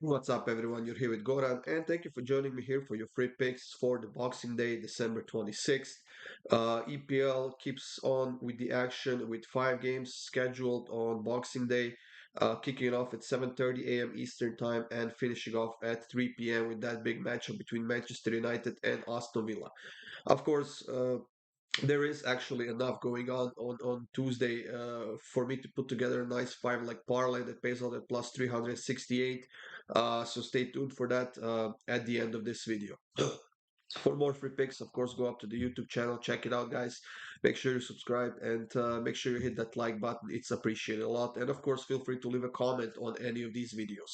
What's up, everyone? You're here with Goran, and thank you for joining me here for your free picks for the Boxing Day, December 26th. EPL keeps on with the action with 5 games scheduled on Boxing Day, kicking it off at 7:30 a.m. Eastern Time and finishing off at 3 p.m. with that big matchup between Manchester United and Aston Villa. Of course, there is actually enough going on Tuesday for me to put together a nice five leg parlay that pays out at plus 368. So stay tuned for that at the end of this video. For more free picks, of course, go up to the YouTube channel, check it out, guys. Make sure you subscribe and make sure you hit that like button. It's appreciated a lot. And of course, feel free to leave a comment on any of these videos.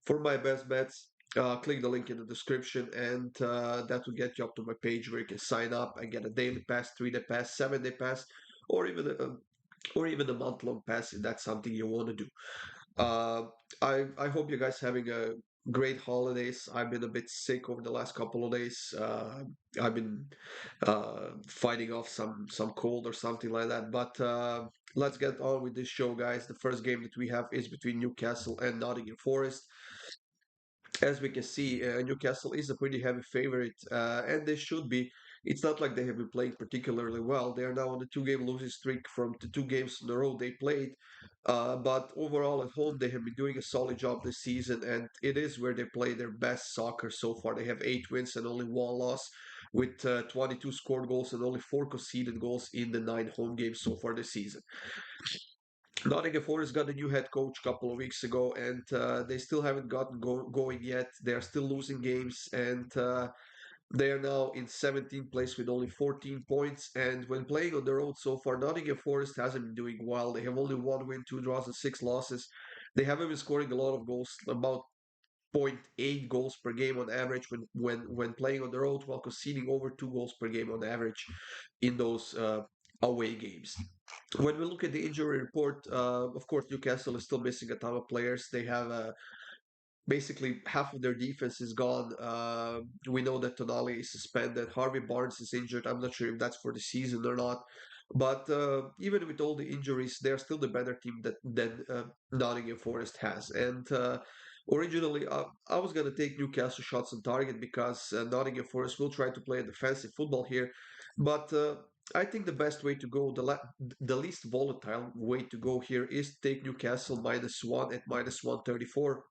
For my best bets, click the link in the description, and that will get you up to my page where you can sign up and get a daily pass, 3-day pass, 7-day pass, or even a month-long pass if that's something you want to do. Uh, I hope you guys having a great holidays. I've been a bit sick over the last couple of days. I've been fighting off some cold or something like that. But let's get on with this show, guys. The first game that we have is between Newcastle and Nottingham Forest. As we can see, Newcastle is a pretty heavy favorite, and they should be. It's not like they have been playing particularly well. They are now on the two-game losing streak from the 2 games in a row they played. But overall, at home, they have been doing a solid job this season, and it is where they play their best soccer so far. They have 8 wins and only 1 loss, with 22 scored goals and only 4 conceded goals in the 9 home games so far this season. Nottingham Forest got a new head coach a couple of weeks ago, and they still haven't gotten going yet. They are still losing games, and they are now in 17th place with only 14 points. And when playing on the road so far, Nottingham Forest hasn't been doing well. They have only 1 win, 2 draws, and 6 losses. They haven't been scoring a lot of goals, about zero point 0.8 goals per game on average when playing on the road, while conceding over 2 goals per game on average in those away games. When we look at the injury report, of course, Newcastle is still missing a ton of players. They have basically half of their defense is gone. We know that Tonali is suspended. Harvey Barnes is injured. I'm not sure if that's for the season or not. But even with all the injuries, they're still the better team that Nottingham Forest has. And originally, I was going to take Newcastle shots on target because Nottingham Forest will try to play a defensive football here. But I think the best way to go, the least volatile way to go here is take Newcastle -1 at -134.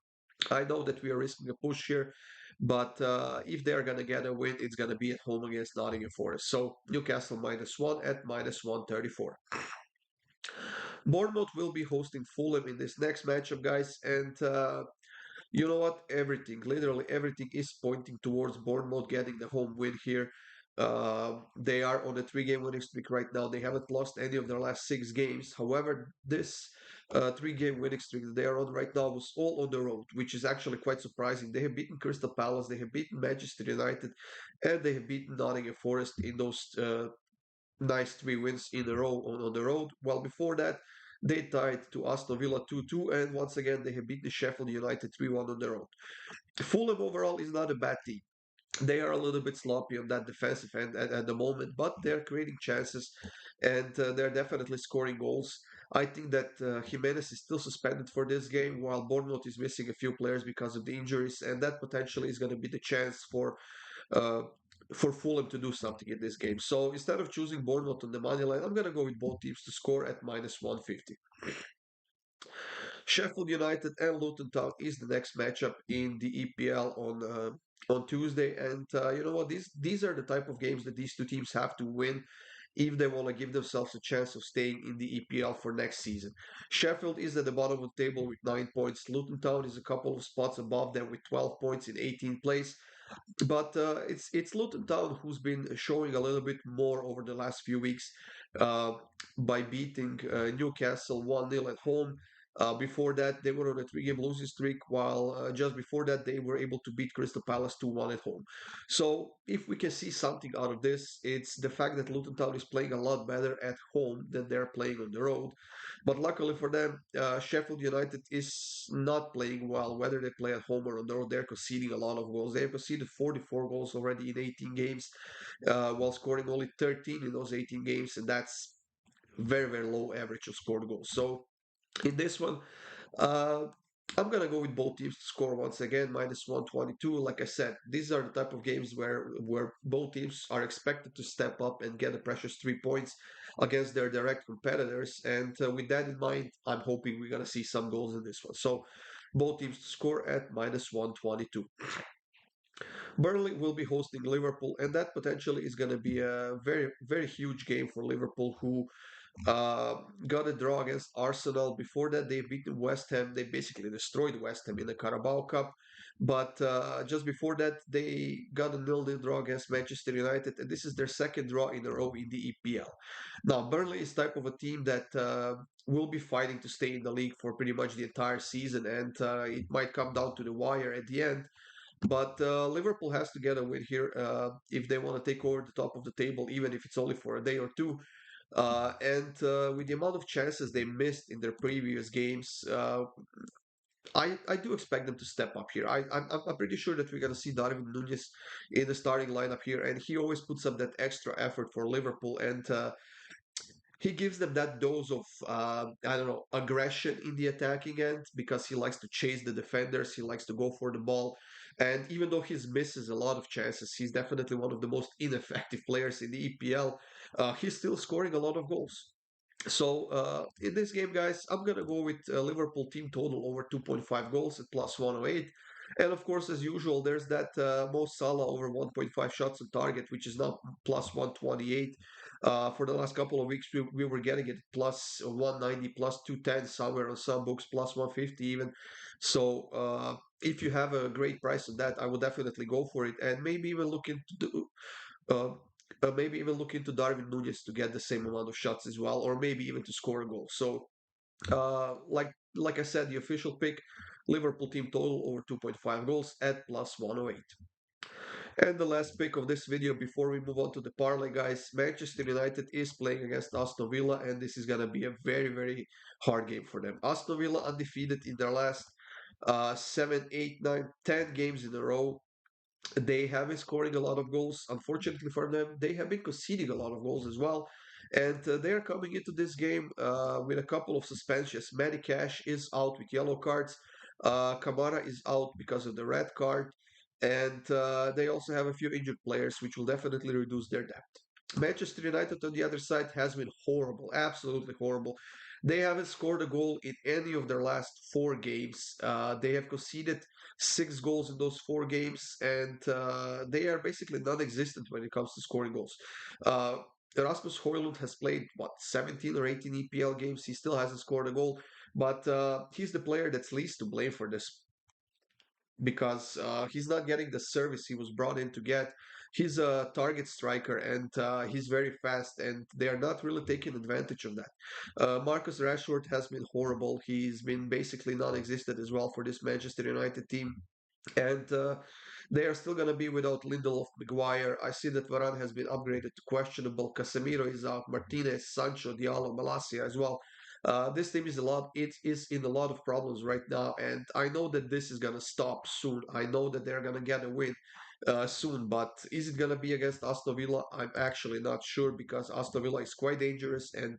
I know that we are risking a push here, but if they're going to get a win, it's going to be at home against Nottingham Forest. So Newcastle -1 at -134. Bournemouth will be hosting Fulham in this next matchup, guys. And you know what? Everything, literally everything, is pointing towards Bournemouth getting the home win here. They are on a 3 game winning streak right now. They haven't lost any of their last 6 games. However, this 3 game winning streak that they are on right now was all on the road, which is actually quite surprising. They have beaten Crystal Palace, they have beaten Manchester United, and they have beaten Nottingham Forest in those nice 3 wins in a row on the road. While before that, they tied to Aston Villa 2-2, and once again, they have beaten Sheffield United 3-1 on the road. Fulham overall is not a bad team. They are a little bit sloppy on that defensive end at the moment, but they're creating chances and they're definitely scoring goals. I think that Jimenez is still suspended for this game, while Bournemouth is missing a few players because of the injuries, and that potentially is going to be the chance uh, for Fulham to do something in this game. So instead of choosing Bournemouth on the money line, I'm going to go with both teams to score at -150. Sheffield United and Luton Town is the next matchup in the EPL on Tuesday, and you know what? These are the type of games that these two teams have to win if they want to give themselves a chance of staying in the EPL for next season. Sheffield is at the bottom of the table with 9 points. Luton Town is a couple of spots above them with 12 points in 18th place. But it's Luton Town who's been showing a little bit more over the last few weeks uh, by beating Newcastle 1-0 at home. Before that, they were on a 3 game losing streak, while just before that, they were able to beat Crystal Palace 2-1 at home. So, if we can see something out of this, it's the fact that Luton Town is playing a lot better at home than they're playing on the road. But luckily for them, Sheffield United is not playing well, whether they play at home or on the road. They're conceding a lot of goals. They have conceded 44 goals already in 18 games, while scoring only 13 in those 18 games, and that's very, very low average of scored goals. So in this one, uh, I'm gonna go with both teams to score once again, minus 122. Like I said, these are the type of games where both teams are expected to step up and get a precious 3 points against their direct competitors. And with that in mind, I'm hoping we're gonna see some goals in this one. So both teams to score at minus 122. Burnley will be hosting Liverpool, and that potentially is going to be a very, very huge game for Liverpool, who uh, got a draw against Arsenal. Before that, they beat West Ham. They basically destroyed West Ham in the Carabao Cup. But just before that, they got a nil-nil draw against Manchester United, and this is their second draw in a row in the EPL. Now, Burnley is type of a team that will be fighting to stay in the league for pretty much the entire season, and it might come down to the wire at the end. But Liverpool has to get a win here if they want to take over the top of the table, even if it's only for a day or two. And with the amount of chances they missed in their previous games, I do expect them to step up here. I'm pretty sure that we're going to see Darwin Nunez in the starting lineup here, and he always puts up that extra effort for Liverpool. And he gives them that dose of I don't know, aggression in the attacking end because he likes to chase the defenders, he likes to go for the ball, and even though he misses a lot of chances, he's definitely one of the most ineffective players in the EPL. He's still scoring a lot of goals. So in this game, guys, I'm gonna go with Liverpool team total over 2.5 goals at plus 108. And of course, as usual, there's that Mo Salah over 1.5 shots on target, which is now plus 128. For the last couple of weeks, we were getting it plus 190, plus 210, somewhere on some books, plus 150 even. So if you have a great price on that, I would definitely go for it, and uh, maybe even look into Darwin Nunez to get the same amount of shots as well, or maybe even to score a goal. So, like I said, the official pick, Liverpool team total over 2.5 goals at plus 108. And the last pick of this video before we move on to the parlay, guys, Manchester United is playing against Aston Villa, and this is going to be a very, very hard game for them. Aston Villa undefeated in their last 7, 8, 9, 10 games in a row. They have been scoring a lot of goals. Unfortunately for them, they have been conceding a lot of goals as well. And they are coming into this game with a couple of suspensions. Manny Cash is out with yellow cards. Kamara is out because of the red card. And they also have a few injured players, which will definitely reduce their depth. Manchester United on the other side has been horrible, absolutely horrible. They haven't scored a goal in any of their last 4 games. They have conceded 6 goals in those 4 games, and they are basically non-existent when it comes to scoring goals. Uh, Erasmus Højlund has played what 17 or 18 EPL games. He still hasn't scored a goal, but he's the player that's least to blame for this because he's not getting the service he was brought in to get. He's a target striker and he's very fast, and they are not really taking advantage of that. Marcus Rashford has been horrible. He's been basically non existent as well for this Manchester United team. And they are still going to be without Lindelof, Maguire. I see that Varane has been upgraded to questionable. Casemiro is out. Martinez, Sancho, Diallo, Malacia as well. This team is a lot. It is in a lot of problems right now, and I know that this is gonna stop soon. I know that they're gonna get a win soon, but is it gonna be against Aston Villa? I'm actually not sure because Aston Villa is quite dangerous and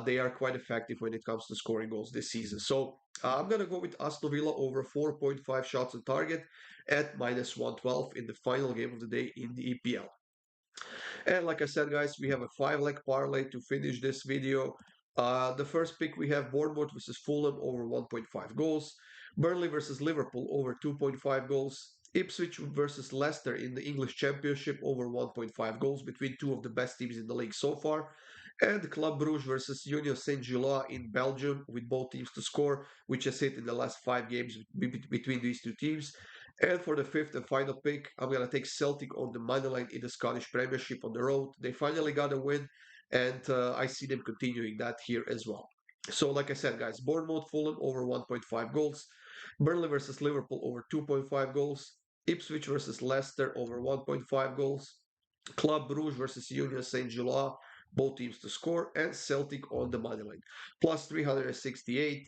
they are quite effective when it comes to scoring goals this season. So I'm gonna go with Aston Villa over 4.5 shots on target at minus 112 in the final game of the day in the EPL. And like I said, guys, we have a 5 leg parlay to finish this video. The first pick we have Bournemouth versus Fulham over 1.5 goals, Burnley versus Liverpool over 2.5 goals, Ipswich versus Leicester in the English Championship over 1.5 goals between two of the best teams in the league so far, and Club Brugge versus Union Saint-Gilloise in Belgium with both teams to score, which has hit in the last 5 games between these two teams. And for the fifth and final pick, I'm going to take Celtic on the money line in the Scottish Premiership on the road. They finally got a win, and I see them continuing that here as well. So, like I said, guys, Bournemouth, Fulham over 1.5 goals, Burnley versus Liverpool over 2.5 goals, Ipswich versus Leicester over 1.5 goals, Club Brugge versus Union Saint-Gilloise, both teams to score, and Celtic on the money line. Plus 368.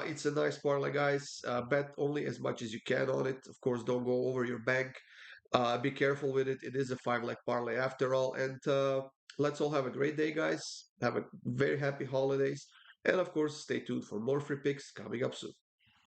It's a nice parlay, guys. Bet only as much as you can on it. Of course, don't go over your bank. Be careful with it. It is a 5 leg parlay after all. And let's all have a great day, guys. Have a very happy holidays. And of course, stay tuned for more free picks coming up soon.